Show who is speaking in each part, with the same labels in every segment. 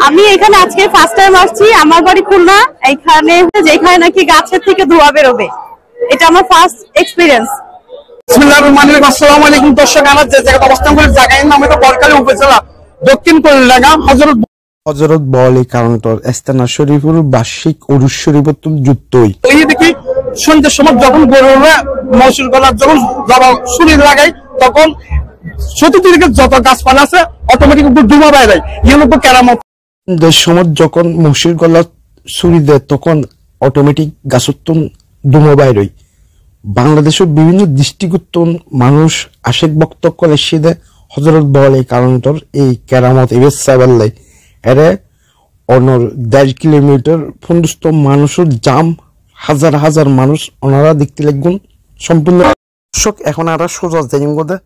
Speaker 1: আমি এখানে আজকে ফার্স্ট টাইম আসছি। আমার বাড়ি খুলনা। এখানে যেখানে নাকি গাছের থেকে ধোঁয়া বেরোবে, এটা আমার ফার্স্ট এক্সপিরিয়েন্স।
Speaker 2: আসসালামু আলাইকুম দর্শক, আমরা যে জায়গায় অবস্থান করি জায়গার নাম হলো বরকালী উপজেলা, দক্ষিণ কল্যাণা হযরত বলি কারণতর এস্তানা শরীফুল বার্ষিক উরুস শরীফতুল যুক্তই এই দেখি সন্ধ্যার সময় যখন গরুরা মসুর গলার যখন জবা শুনি লাগাই তখন চতুর্দিকে যত গাছপালা আছে অটোমেটিক উপর ডুবা বাইরে ইউনিক কেরামত। সময় যখন মসুর গলা ছুরি দেয় তখন অটোমেটিক গাছত্তন ডুমা বাইরই। বাংলাদেশের বিভিন্ন দৃষ্টিগত মানুষ আশেক বক্তব্য করে সেদে হযরত বলি কারণতর এই কেরামত এবেস সাইবাল্লাই এরে অনর ১.৫ কিলোমিটার ফন্দুস্ত মানুষের জাম, হাজার হাজার মানুষ ওনারা দেখতে লাগবেন সম্পূর্ণ। দর্শক এখন আর সোজা জাইগদে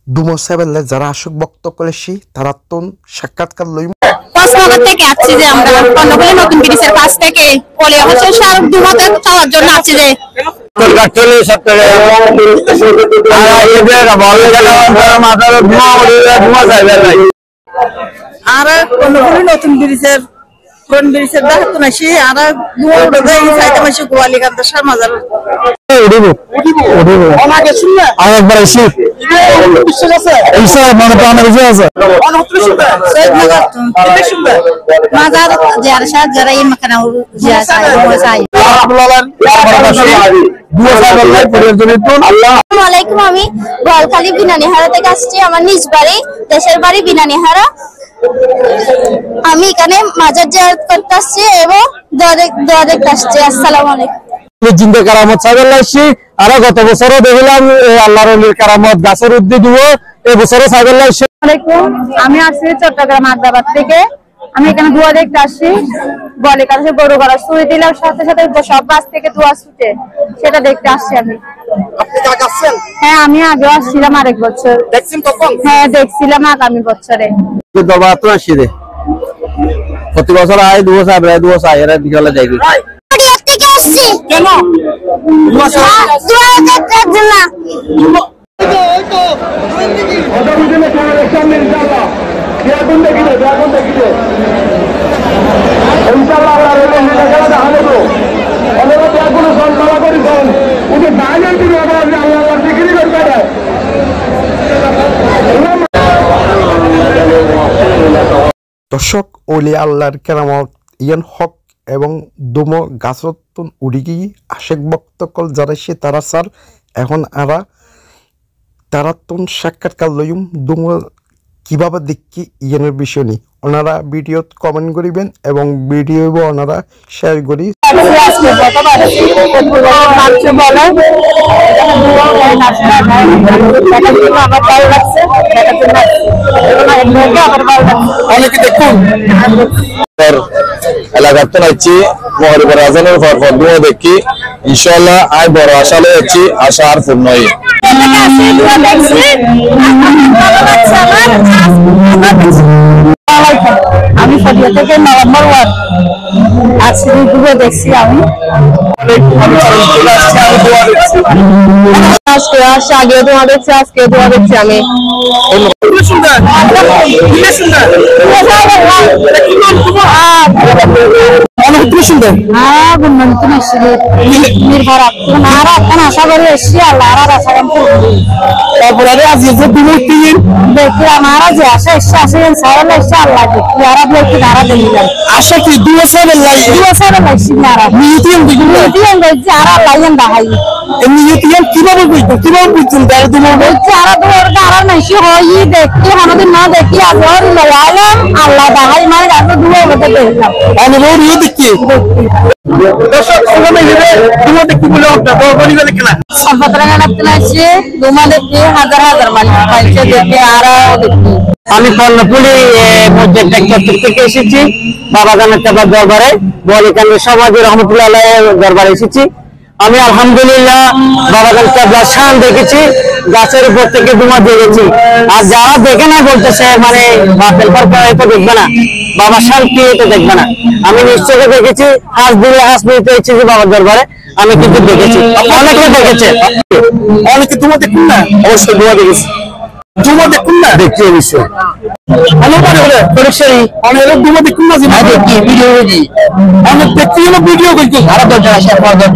Speaker 2: দুমো সাইবাল্লাই যারা আশেক বক্তব্য করে সে তারা তো সাক্ষাৎকার লই।
Speaker 1: কক্সবাজার থেকে আসছি যে আমরা কর্ণফুলী নতুন ব্রিজের পাশ থেকে কোলে হচ্ছে শাহরুখ দুমতে যাওয়ার জন্য আসছি যে
Speaker 3: চলে সপ্তাহে আর এদের বলে গেল মাথার ধোঁয়া যাবে নাই।
Speaker 4: আর কর্ণফুলী নতুন ব্রিজের কোন ব্রিজের দেখাতো না সে আর ধোঁয়া উড়ে যায় সাইতে মাসে গোয়ালি কান্তা সারমাজার
Speaker 3: উড়িব আমাকে শুনলে আর একবার এসে বিশ্বাস আছে এইসব মানে তো আমার বিশ্বাস আছে
Speaker 4: সৈয়দ নগর তুমি শুনবে মাজার জিয়ার শাহ যারা এই মাখানা জিয়া সাই সাই
Speaker 5: আসসালামু আলাইকুম। আমি গোয়ালখালী বিনানিহারা থেকে আসছি। আমার নিজ বাড়ি, দেশের বাড়ি বিনানিহারা। আমি এখানে মাজার জিয়ারত করতে আসছি এবং দোয়া দেখতে আসছি। আসসালামু আলাইকুম।
Speaker 3: জিন্দা কারামত সাইবেল আসছি। আর গত বছরও দেখলাম আল্লাহর ওলির কারামত গাছের উদ্দি দিব, এই বছরও সাইবেল আসছি।
Speaker 1: আমি আসছি চট্টগ্রাম আদ্রাবাদ থেকে। আমি এখানে ধোঁয়া দেখতে আসছি। বলে কাছে গরু গলা ছুঁয়ে দিলাম, সাথে সাথে সব গাছ থেকে ধোঁয়া ছুটে, সেটা দেখতে আসছি আমি। হ্যাঁ, আমি আগেও আসছিলাম আরেক বছর। হ্যাঁ, দেখছিলাম আগামী বছরে।
Speaker 3: প্রতি বছর আয় 2 বছর আয় 2 বছর আয় এরা বিকালে যাই
Speaker 5: কেন
Speaker 2: দর্শক ওলি আল্লাহর কেরামত ইয়ান হক এবং দুমো গাছতন উড়িগি আশেক বক্তকল যারা সে তারা স্যার এখন আরা তারাতন সাক্ষাৎকার লইম দুমো কিভাবে দেখি ইয়ানের বিষয় নিয়ে ওনারা ভিডিও কমেন্ট করিবেন এবং ভিডিও ওনারা শেয়ার করি।
Speaker 3: অনেকে দেখুন এলাকার তো নাইছি মহরিবার আজানের পর দুয়া দেখি ইনশাআল্লাহ আয় বড় আশা লইছি, আশা আর পূর্ণ হয়।
Speaker 1: আমি সদিয়া থেকে নভেম্বর ওয়ার্ড আজকে দেখছি। আমি আগে দোয়া দেখছি, আজকে দোয়া দেখছি। আমি আশা করে এসছি আল্লাহ তারপরে দেখি আমারা যে আশা এসছে আসে সারা এসছে আল্লাহ দেখি তারা দেখলাম
Speaker 3: আশা কি 2 বছর
Speaker 1: লাগছি নারা আর আল্লাহ দেখাই
Speaker 3: কিভাবে বুঝতো কিভাবে বুঝছেন তারা তোমার
Speaker 1: আর নাইছি হই দেখি আমাদের না দেখি আজর লাগালাম আল্লাহ দেখাই মানে গাছে দুয়া মতো দেখলাম
Speaker 3: অনুভব নিয়ে দেখি দর্শক সুগমে হিরে দুয়া দেখি বলে আপনারা বলি বলে কেনা
Speaker 1: সম্পত্রঙ্গা নাপতে আছে দুমা দেখি হাজার হাজার মানুষ পাইছে দেখি আর দেখি।
Speaker 3: আমি কর্ণফুলী মসজিদ থেকে এসেছি বাবা গানের চাপার দরবারে বলিকান্দের সমাজের রহমতুল্লাহ দরবারে এসেছি। আমি আলহামদুলিল্লাহ বাবা গান চাপার শান দেখেছি, গাছের উপর থেকে দুমা দেখেছি। আর যারা দেখে না বলতেছে মানে বাপের পর তো দেখবে না, বাবা শান্তি এটা দেখবে না। আমি নিশ্চয়ই দেখেছি হাঁস দিলে হাঁস নিতে এসেছি বাবার দরবারে, আমি কিন্তু দেখেছি অনেকে দেখেছে।
Speaker 2: অনেকে তোমার দেখুন না?
Speaker 3: অবশ্যই দোয়া দেখেছি,
Speaker 2: তোমার দেখুন না?
Speaker 3: দেখছি অবশ্যই।
Speaker 2: অনেক তোমার দেখুন না?
Speaker 3: কি ভিডিও দেখি
Speaker 2: অনেক দেখতে গেলে ভিডিও করছি
Speaker 3: আরো দরজা আসে দরজা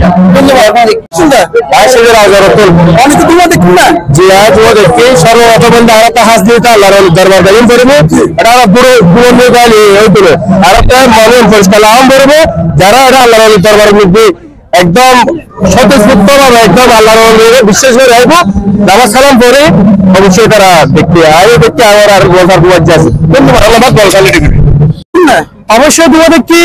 Speaker 2: অনেকে তোমার দেখুন না?
Speaker 3: যে আজ ও দেখি সর্বপ্রথম আর একটা হাঁস দিয়ে আল্লাহর দরবার দাঁড়িয়ে পড়বো, এটা পুরো পুরো নিয়ে গালি হইতো আর একটা মনে পরিষ্কার আম পড়বো যারা এটা আল্লাহর দরবারের মধ্যে একদম স্বতঃস্ফূর্ত ভাবে একদম আল্লাহর বিশ্বাস করে রাখবো, নামাজ সালাম পরে অবশ্যই তারা দেখতে আমার আর বলবার আছে। ধন্যবাদ। বলকালী টিভি অবশ্যই দুয়া দেখি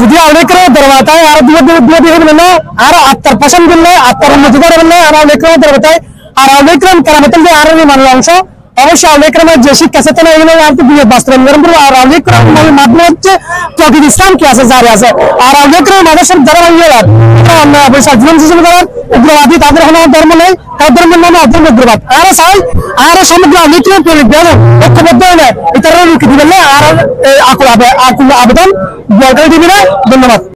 Speaker 3: যদি অনেক দরবাতায় আর দুয়া দেখবেন না, আর আত্মার পছন্দ করলে আত্মার উন্নতি করবেন না, আর অনেক দরবাতায় আর অনেক কারামাতের যে আর মানব অংশ অবশ্যই অনেক যে শিক্ষা চেতনা এগুলো আর তো বাস্তবায়ন করেন করবো। আর অনেক মাধ্যমে হচ্ছে প্রকৃত ইসলাম কি আছে জারি আছে, আর অনেক মানুষের যারা জীবন সৃজন করার উগ্রবাদী তাদের কোনো ধর্ম নেই, তার ধর্মের নামে অধর্ম উগ্রবাদ আর চাই আর সমগ্র অনেক ঐক্যবদ্ধ হলে ইতারা রুখে দিবেন না আর আকুল আবেদন বলকালী দিবি না। ধন্যবাদ।